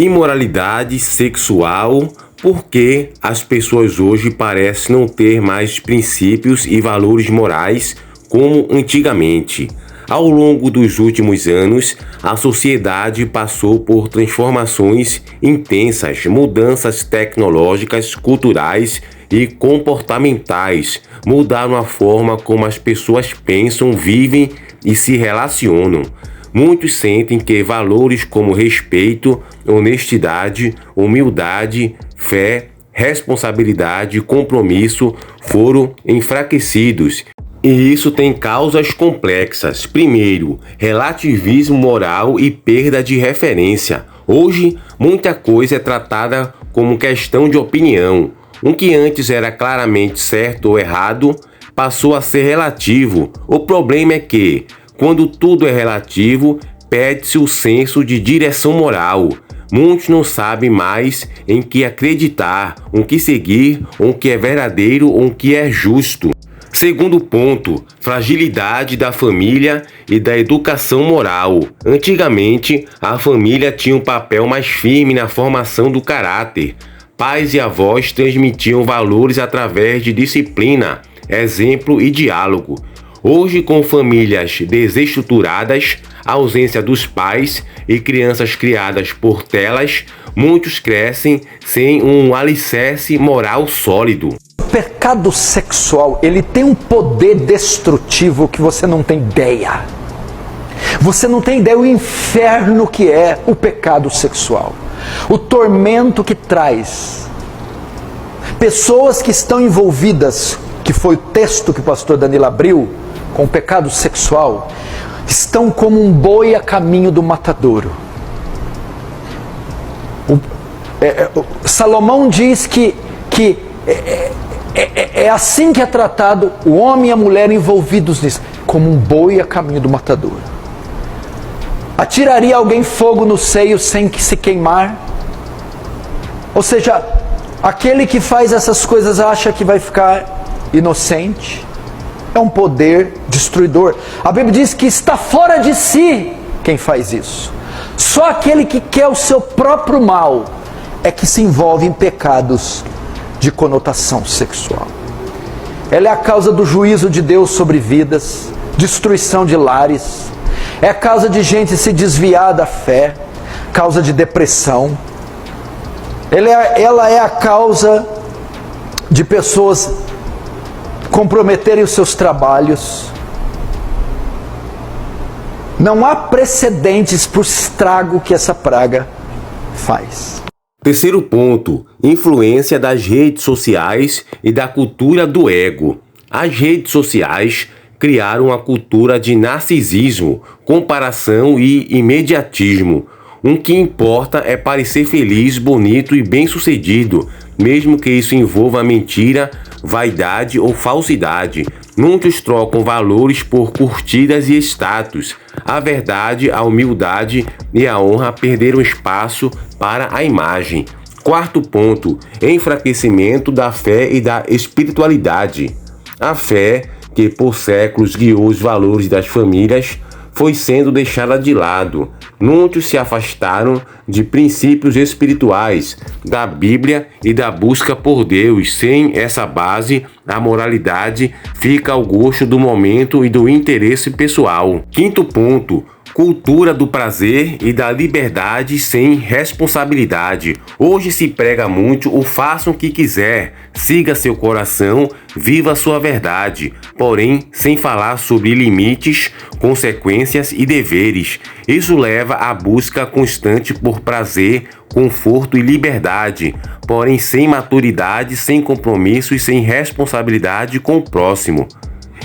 Imoralidade sexual, porque as pessoas hoje parecem não ter mais princípios e valores morais como antigamente. Ao longo dos últimos anos, a sociedade passou por transformações intensas, mudanças tecnológicas, culturais e comportamentais. Mudaram a forma como as pessoas pensam, vivem e se relacionam. Muitos sentem que valores como respeito, honestidade, humildade, fé, responsabilidade e compromisso foram enfraquecidos. E isso tem causas complexas. Primeiro, relativismo moral e perda de referência. Hoje, muita coisa é tratada como questão de opinião. O que antes era claramente certo ou errado passou a ser relativo. O problema é que, quando tudo é relativo, perde-se o senso de direção moral. Muitos não sabem mais em que acreditar, o que seguir, o que é verdadeiro ou o que é justo. Segundo ponto, fragilidade da família e da educação moral. Antigamente, a família tinha um papel mais firme na formação do caráter. Pais e avós transmitiam valores através de disciplina, exemplo e diálogo. Hoje, com famílias desestruturadas, ausência dos pais e crianças criadas por telas, muitos crescem sem um alicerce moral sólido. O pecado sexual, ele tem um poder destrutivo que você não tem ideia. Você não tem ideia o inferno que é o pecado sexual. O tormento que traz. Pessoas que estão envolvidas, que foi o texto que o pastor Danilo abriu, com o pecado sexual, estão como um boi a caminho do matadouro. Salomão diz que é assim que é tratado o homem e a mulher envolvidos nisso, como um boi a caminho do matadouro. Atiraria alguém fogo no seio sem que se queimar? Ou seja, aquele que faz essas coisas acha que vai ficar inocente. É um poder destruidor. A Bíblia diz que está fora de si quem faz isso. Só aquele que quer o seu próprio mal é que se envolve em pecados de conotação sexual. Ela é a causa do juízo de Deus sobre vidas, destruição de lares, é a causa de gente se desviar da fé, causa de depressão. Ela é a causa de pessoas comprometerem os seus trabalhos. Não há precedentes para o estrago que essa praga faz. Terceiro ponto, influência das redes sociais e da cultura do ego. As redes sociais criaram uma cultura de narcisismo, comparação e imediatismo. O que importa é parecer feliz, bonito e bem-sucedido, mesmo que isso envolva mentira, vaidade ou falsidade. Muitos trocam valores por curtidas e status. A verdade, a humildade e a honra perderam espaço para a imagem. Quarto ponto, enfraquecimento da fé e da espiritualidade. A fé, que por séculos guiou os valores das famílias, foi sendo deixada de lado. Muitos se afastaram de princípios espirituais, da Bíblia e da busca por Deus. Sem essa base, a moralidade fica ao gosto do momento e do interesse pessoal. Quinto ponto, cultura do prazer e da liberdade sem responsabilidade. Hoje se prega muito o faça o que quiser, siga seu coração, viva sua verdade, porém sem falar sobre limites, consequências e deveres. Isso leva à busca constante por prazer, conforto e liberdade, porém sem maturidade, sem compromisso e sem responsabilidade com o próximo.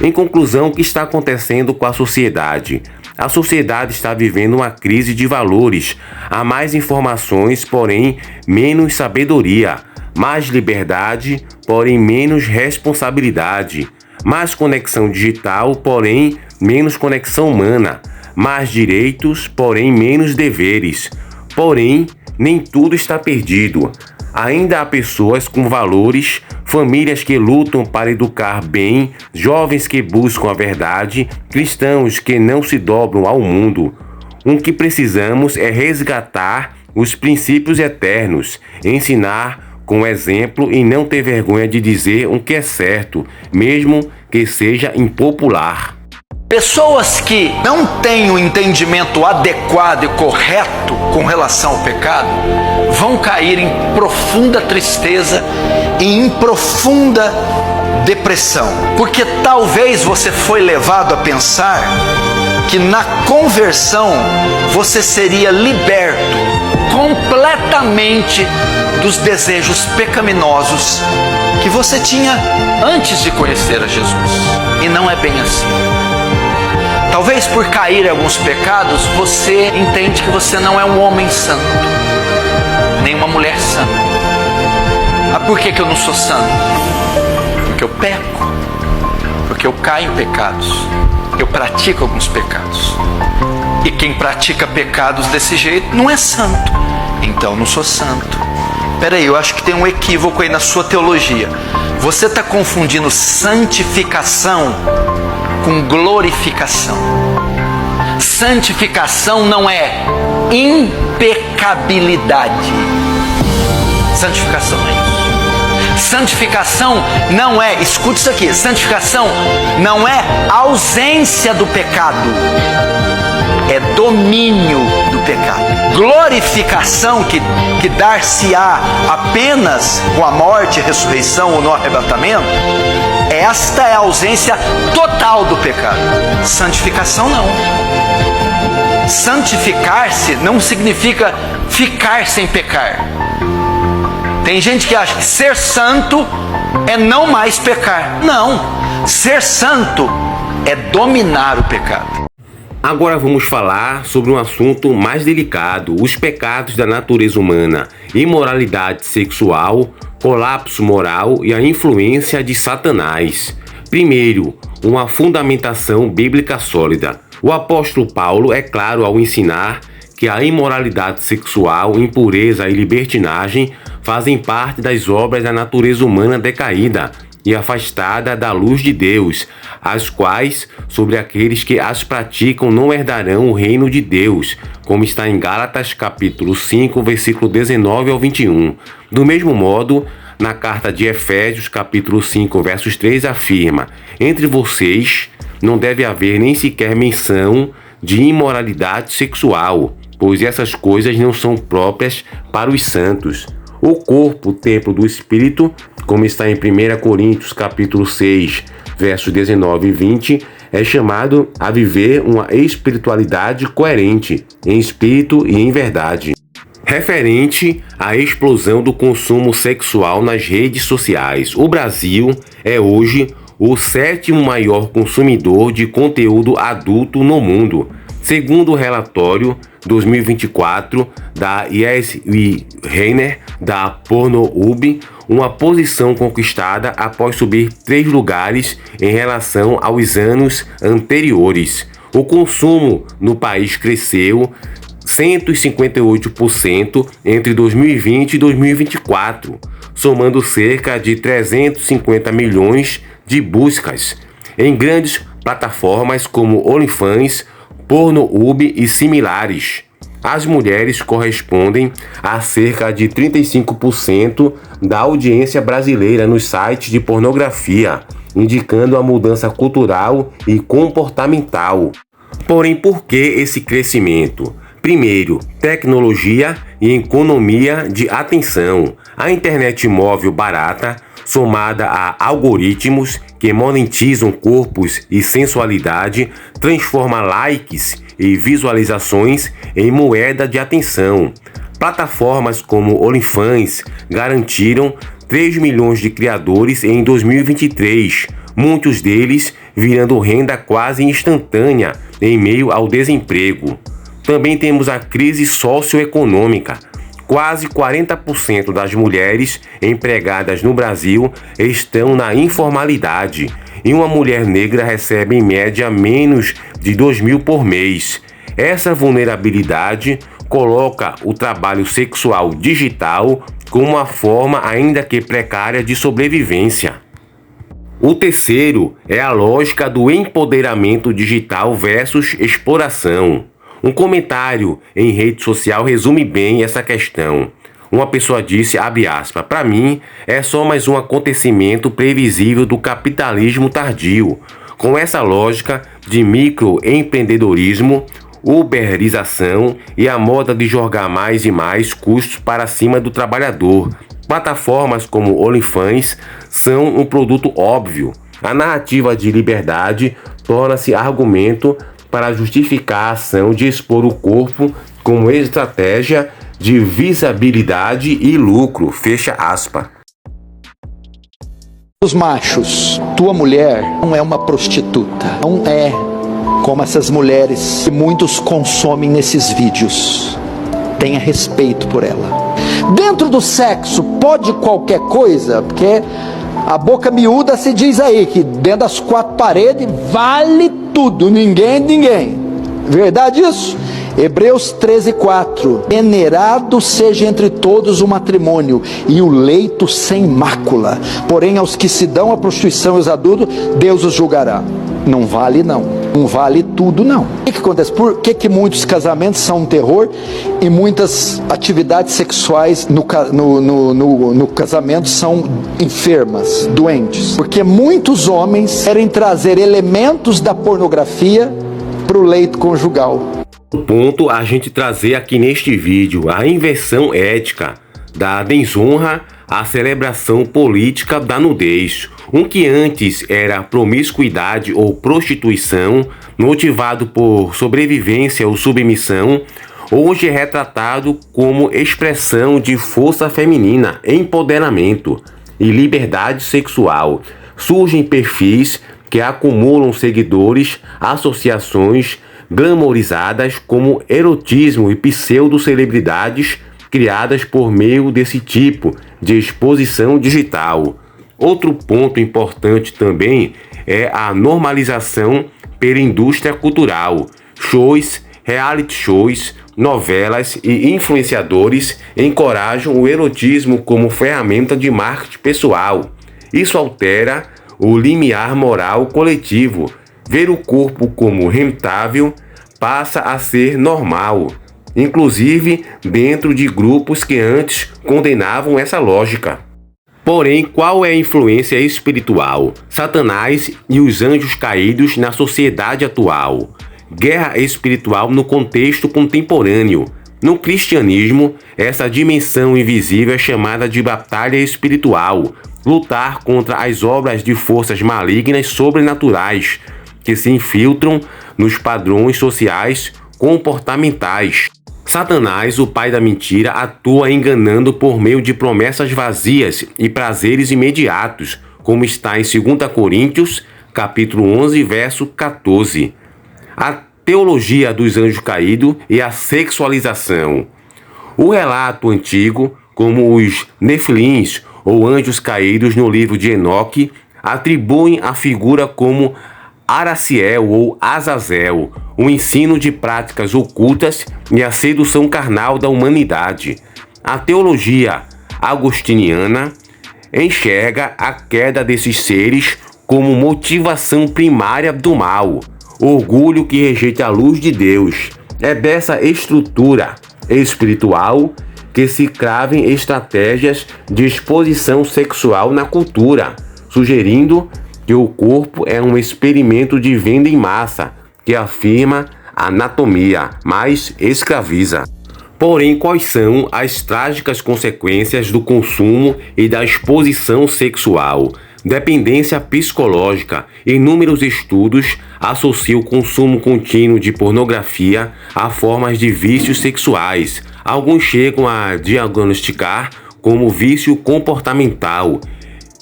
Em conclusão, o que está acontecendo com a sociedade? A sociedade está vivendo uma crise de valores. Há mais informações, porém menos sabedoria. Mais liberdade, porém menos responsabilidade. Mais conexão digital, porém menos conexão humana. Mais direitos, porém menos deveres. Porém, nem tudo está perdido. Ainda há pessoas com valores, famílias que lutam para educar bem, jovens que buscam a verdade, cristãos que não se dobram ao mundo. O que precisamos é resgatar os princípios eternos, ensinar com exemplo e não ter vergonha de dizer o que é certo, mesmo que seja impopular. Pessoas que não têm o entendimento adequado e correto com relação ao pecado vão cair em profunda tristeza e em profunda depressão. Porque talvez você foi levado a pensar que na conversão você seria liberto completamente dos desejos pecaminosos que você tinha antes de conhecer a Jesus. E não é bem assim. Talvez por cair em alguns pecados, você entende que você não é um homem santo, nem uma mulher santa. Ah, por que eu não sou santo? Porque eu peco, porque eu caio em pecados, eu pratico alguns pecados. E quem pratica pecados desse jeito não é santo, então não sou santo. Peraí, eu acho que tem um equívoco aí na sua teologia. Você está confundindo santificação com glorificação. Santificação não é impecabilidade. Santificação é isso. Santificação não é, escute isso aqui, santificação não é ausência do pecado, é domínio do pecado. Glorificação que dar-se-á apenas com a morte, ressurreição ou no arrebatamento, esta é a ausência total do pecado. Santificação não. Santificar-se não significa ficar sem pecar. Tem gente que acha que ser santo é não mais pecar. Não, ser santo é dominar o pecado. Agora vamos falar sobre um assunto mais delicado: os pecados da natureza humana, imoralidade sexual, colapso moral e a influência de Satanás. Primeiro, uma fundamentação bíblica sólida. O apóstolo Paulo é claro ao ensinar que a imoralidade sexual, impureza e libertinagem fazem parte das obras da natureza humana decaída e afastada da luz de Deus, as quais, sobre aqueles que as praticam, não herdarão o reino de Deus, como está em Gálatas capítulo 5, versículo 19 ao 21. Do mesmo modo, na carta de Efésios capítulo 5, versos 3, afirma: entre vocês não deve haver nem sequer menção de imoralidade sexual, pois essas coisas não são próprias para os santos. O corpo, o templo do Espírito, como está em 1 Coríntios capítulo 6, versos 19 e 20, é chamado a viver uma espiritualidade coerente, em espírito e em verdade. Referente à explosão do consumo sexual nas redes sociais, o Brasil é hoje o 7º maior consumidor de conteúdo adulto no mundo, segundo o relatório 2024 da Yeswi Reiner da Pornhub, uma posição conquistada após subir 3 lugares em relação aos anos anteriores. O consumo no país cresceu 158% entre 2020 e 2024, somando cerca de 350 milhões de buscas em grandes plataformas como OnlyFans, Pornhub e similares. As mulheres correspondem a cerca de 35% da audiência brasileira nos sites de pornografia, indicando a mudança cultural e comportamental. Porém, por que esse crescimento? Primeiro, tecnologia e economia de atenção. A internet móvel barata, somada a algoritmos que monetizam corpos e sensualidade, transforma likes e visualizações em moeda de atenção. Plataformas como OnlyFans garantiram 3 milhões de criadores em 2023, muitos deles virando renda quase instantânea em meio ao desemprego. Também temos a crise socioeconômica. Quase 40% das mulheres empregadas no Brasil estão na informalidade e uma mulher negra recebe em média menos de R$2.000 por mês. Essa vulnerabilidade coloca o trabalho sexual digital como uma forma, ainda que precária, de sobrevivência. O terceiro é a lógica do empoderamento digital versus exploração. Um comentário em rede social resume bem essa questão. Uma pessoa disse, abre aspas, para mim é só mais um acontecimento previsível do capitalismo tardio. Com essa lógica de microempreendedorismo, uberização e a moda de jogar mais e mais custos para cima do trabalhador. Plataformas como OnlyFans são um produto óbvio. A narrativa de liberdade torna-se argumento para justificar a ação de expor o corpo como estratégia de visibilidade e lucro. Fecha aspas. Os machos, tua mulher não é uma prostituta, não é como essas mulheres que muitos consomem nesses vídeos. Tenha respeito por ela. Dentro do sexo pode qualquer coisa, porque a boca miúda se diz aí que dentro das quatro paredes vale tudo, ninguém é ninguém. Verdade isso? Hebreus 13:4. Venerado seja entre todos o matrimônio e o leito sem mácula. Porém aos que se dão à prostituição e aos adultos, Deus os julgará. Não vale não. Não vale tudo não. O que acontece? Por que muitos casamentos são um terror e muitas atividades sexuais no casamento são enfermas, doentes? Porque muitos homens querem trazer elementos da pornografia para o leito conjugal. O ponto a gente trazer aqui neste vídeo a inversão ética da desonra à celebração política da nudez. Que antes era promiscuidade ou prostituição, motivado por sobrevivência ou submissão, hoje é retratado como expressão de força feminina, empoderamento e liberdade sexual. Surgem perfis que acumulam seguidores, associações glamorizadas como erotismo e pseudo-celebridades criadas por meio desse tipo de exposição digital. Outro ponto importante também é a normalização pela indústria cultural. Shows, reality shows, novelas e influenciadores encorajam o erotismo como ferramenta de marketing pessoal. Isso altera o limiar moral coletivo. Ver o corpo como rentável passa a ser normal, inclusive dentro de grupos que antes condenavam essa lógica. Porém, qual é a influência espiritual? Satanás e os anjos caídos na sociedade atual. Guerra espiritual no contexto contemporâneo. No cristianismo, essa dimensão invisível é chamada de batalha espiritual. Lutar contra as obras de forças malignas sobrenaturais que se infiltram nos padrões sociais comportamentais. Satanás, o pai da mentira, atua enganando por meio de promessas vazias e prazeres imediatos, como está em 2 Coríntios, capítulo 11, verso 14. A teologia dos anjos caídos e a sexualização. O relato antigo, como os nefilins ou anjos caídos no livro de Enoque, atribuem a figura como Araciel ou Azazel, o ensino de práticas ocultas e a sedução carnal da humanidade. A teologia agostiniana enxerga a queda desses seres como motivação primária do mal, orgulho que rejeita a luz de Deus. É dessa estrutura espiritual que se cravem estratégias de exposição sexual na cultura, sugerindo que o corpo é um experimento de venda em massa, que afirma a anatomia, mas escraviza. Porém, quais são as trágicas consequências do consumo e da exposição sexual? Dependência psicológica. Inúmeros estudos associam o consumo contínuo de pornografia a formas de vícios sexuais. Alguns chegam a diagnosticar como vício comportamental.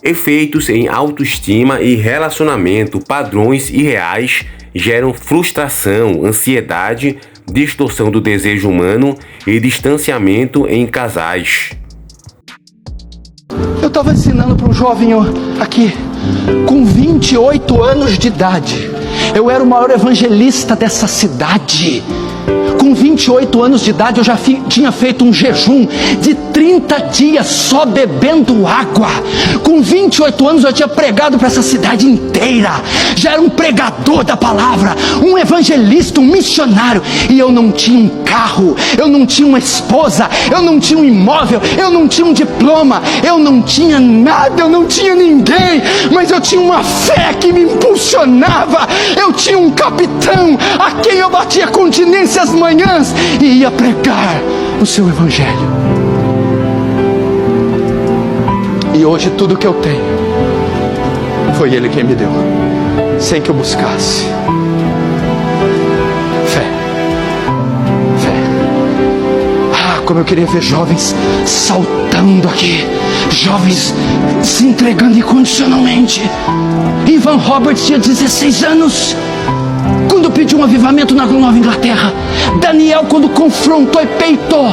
Efeitos em autoestima e relacionamento, padrões irreais geram frustração, ansiedade, distorção do desejo humano e distanciamento em casais. Eu estava ensinando para um jovem aqui, com 28 anos de idade. Eu era o maior evangelista dessa cidade. Com 28 anos de idade eu já tinha feito um jejum de 30 dias só bebendo água. Com 28 anos eu tinha pregado para essa cidade inteira. Já era um pregador da palavra, um evangelista, um missionário. E eu não tinha um carro, eu não tinha uma esposa, eu não tinha um imóvel, eu não tinha um diploma, eu não tinha nada, eu não tinha ninguém. Mas eu tinha uma fé que me impulsionava. Eu tinha um capitão a quem eu batia continência às manhãs e ia pregar o seu evangelho. E hoje tudo que eu tenho foi Ele quem me deu, sem que eu buscasse. Fé. Ah, como eu queria ver jovens saltando aqui, jovens se entregando incondicionalmente. Ivan Roberts tinha 16 anos quando pediu um avivamento na Nova Inglaterra. Daniel, quando confrontou e peitou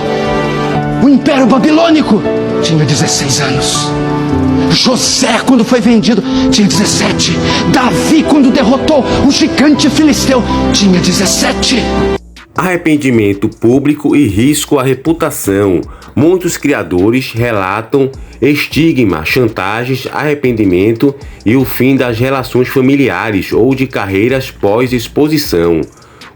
o Império Babilônico, tinha 16 anos. José, quando foi vendido, tinha 17. Davi, quando derrotou o gigante filisteu, tinha 17. Arrependimento público e risco à reputação. Muitos criadores relatam estigma, chantagens, arrependimento e o fim das relações familiares ou de carreiras pós-exposição.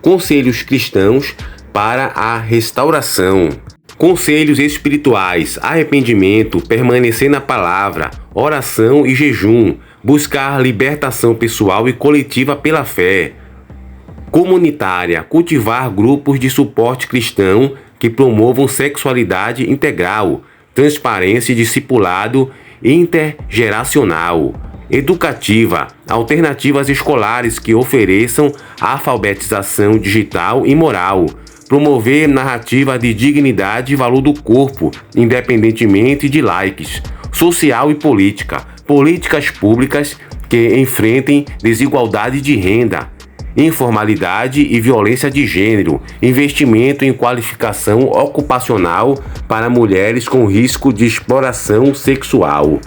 Conselhos cristãos para a restauração. Conselhos espirituais: arrependimento, permanecer na palavra, oração e jejum, buscar libertação pessoal e coletiva pela fé. Comunitária: cultivar grupos de suporte cristão que promovam sexualidade integral, transparência e discipulado intergeracional. Educativa: alternativas escolares que ofereçam alfabetização digital e moral. Promover narrativa de dignidade e valor do corpo, independentemente de likes. Social e política: políticas públicas que enfrentem desigualdade de renda, informalidade e violência de gênero, investimento em qualificação ocupacional para mulheres com risco de exploração sexual.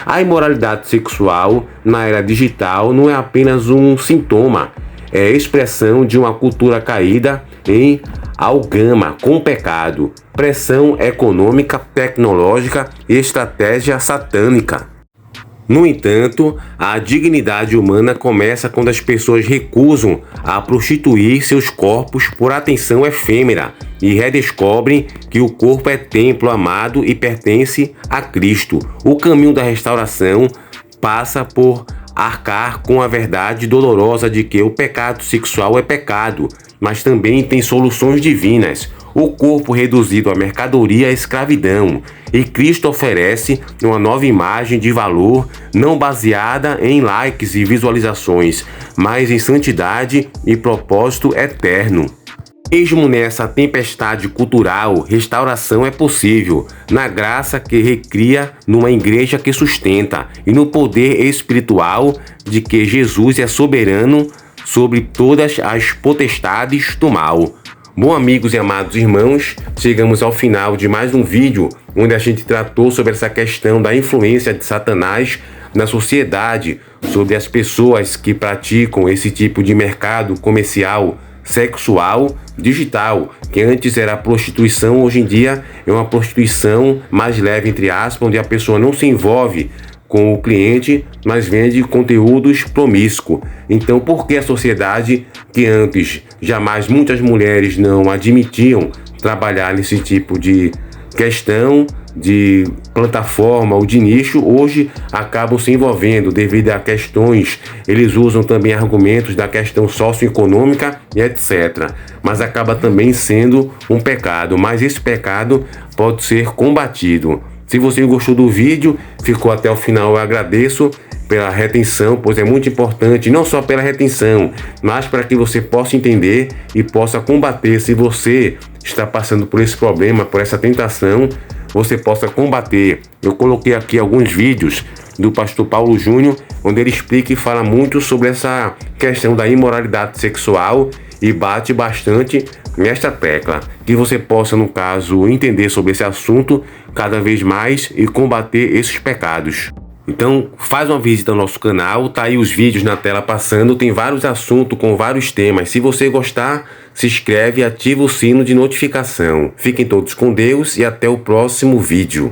A imoralidade sexual na era digital não é apenas um sintoma, é expressão de uma cultura caída em algama com o pecado, pressão econômica, tecnológica e estratégia satânica. No entanto, a dignidade humana começa quando as pessoas recusam a prostituir seus corpos por atenção efêmera e redescobrem que o corpo é templo amado e pertence a Cristo. O caminho da restauração passa por arcar com a verdade dolorosa de que o pecado sexual é pecado, mas também tem soluções divinas. O corpo reduzido à mercadoria é escravidão, e Cristo oferece uma nova imagem de valor não baseada em likes e visualizações, mas em santidade e propósito eterno. Mesmo nessa tempestade cultural, restauração é possível, na graça que recria numa igreja que sustenta e no poder espiritual de que Jesus é soberano sobre todas as potestades do mal. Bom, amigos e amados irmãos, chegamos ao final de mais um vídeo onde a gente tratou sobre essa questão da influência de Satanás na sociedade, sobre as pessoas que praticam esse tipo de mercado comercial sexual digital, que antes era prostituição, hoje em dia é uma prostituição mais leve, entre aspas, onde a pessoa não se envolve com o cliente, mas vende conteúdos promíscuos. Então, por que a sociedade que antes jamais muitas mulheres não admitiam trabalhar nesse tipo de questão, de plataforma ou de nicho, hoje acabam se envolvendo devido a questões, eles usam também argumentos da questão socioeconômica e etc. Mas acaba também sendo um pecado, mas esse pecado pode ser combatido. Se você gostou do vídeo, ficou até o final, eu agradeço pela retenção, pois é muito importante, não só pela retenção, mas para que você possa entender e possa combater. Se você está passando por esse problema, por essa tentação, você possa combater. Eu coloquei aqui alguns vídeos do pastor Paulo Júnior, onde ele explica e fala muito sobre essa questão da imoralidade sexual e bate bastante nesta tecla, que você possa, no caso, entender sobre esse assunto cada vez mais e combater esses pecados. Então faz uma visita ao nosso canal, tá aí os vídeos na tela passando, tem vários assuntos com vários temas. Se você gostar, se inscreve e ativa o sino de notificação. Fiquem todos com Deus e até o próximo vídeo.